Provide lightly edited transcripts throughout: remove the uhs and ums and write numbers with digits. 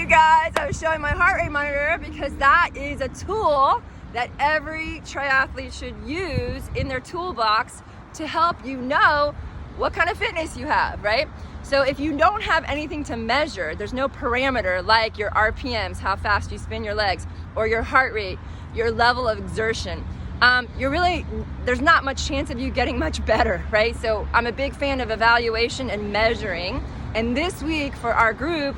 you guys, I was showing my heart rate monitor because that is a tool that every triathlete should use in their toolbox to help you know what kind of fitness you have, right? So if you don't have anything to measure, there's no parameter like your RPMs, how fast you spin your legs, or your heart rate, your level of exertion, there's not much chance of you getting much better, right? So I'm a big fan of evaluation and measuring. And this week for our group,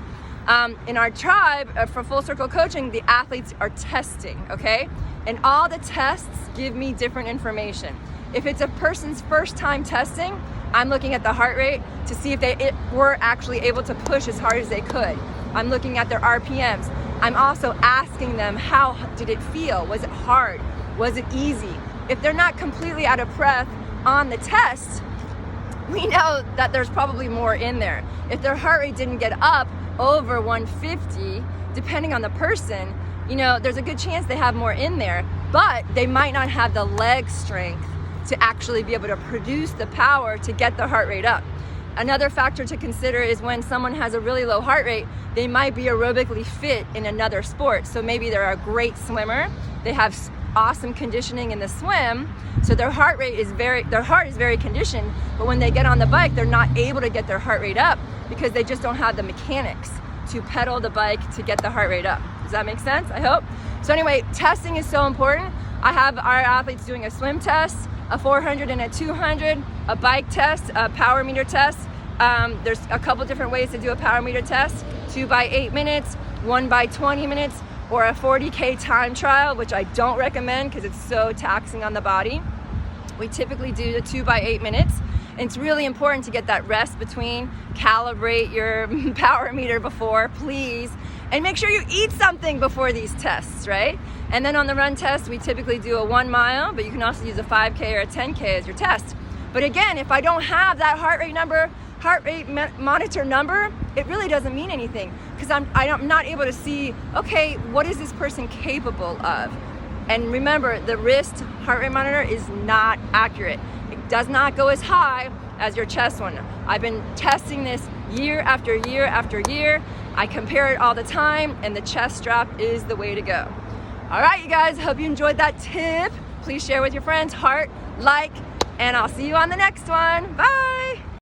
in our tribe, for Full Circle Coaching, the athletes are testing, okay? And all the tests give me different information. If it's a person's first time testing, I'm looking at the heart rate to see if they were actually able to push as hard as they could. I'm looking at their RPMs. I'm also asking them, how did it feel? Was it hard? Was it easy? If they're not completely out of breath on the test, we know that there's probably more in there. If their heart rate didn't get up over 150, depending on the person, there's a good chance they have more in there, but they might not have the leg strength to actually be able to produce the power to get the heart rate up. Another factor to consider is when someone has a really low heart rate, they might be aerobically fit in another sport. So maybe they're a great swimmer, they have awesome conditioning in the swim, so their heart is very conditioned, but when they get on the bike, they're not able to get their heart rate up because they just don't have the mechanics to pedal the bike to get the heart rate up. Does that make sense? I hope. So anyway, testing is so important. I have our athletes doing a swim test, a 400 and a 200, a bike test, a power meter test. There's a couple different ways to do a power meter test: 2 by 8 minutes, 1 by 20 minutes, or a 40K time trial, which I don't recommend because it's so taxing on the body. We typically do the 2 by 8 minutes. And it's really important to get that rest between, calibrate your power meter before, please, and make sure you eat something before these tests, right? And then on the run test, we typically do a 1 mile, but you can also use a 5K or a 10K as your test. But again, if I don't have that heart rate monitor number, it really doesn't mean anything because I'm not able to see, okay, what is this person capable of? And remember, the wrist heart rate monitor is not accurate. It does not go as high as your chest one. I've been testing this year after year after year. I compare it all the time, and the chest strap is the way to go. All right, you guys, hope you enjoyed that tip. Please share with your friends, heart, like, and I'll see you on the next one. Bye.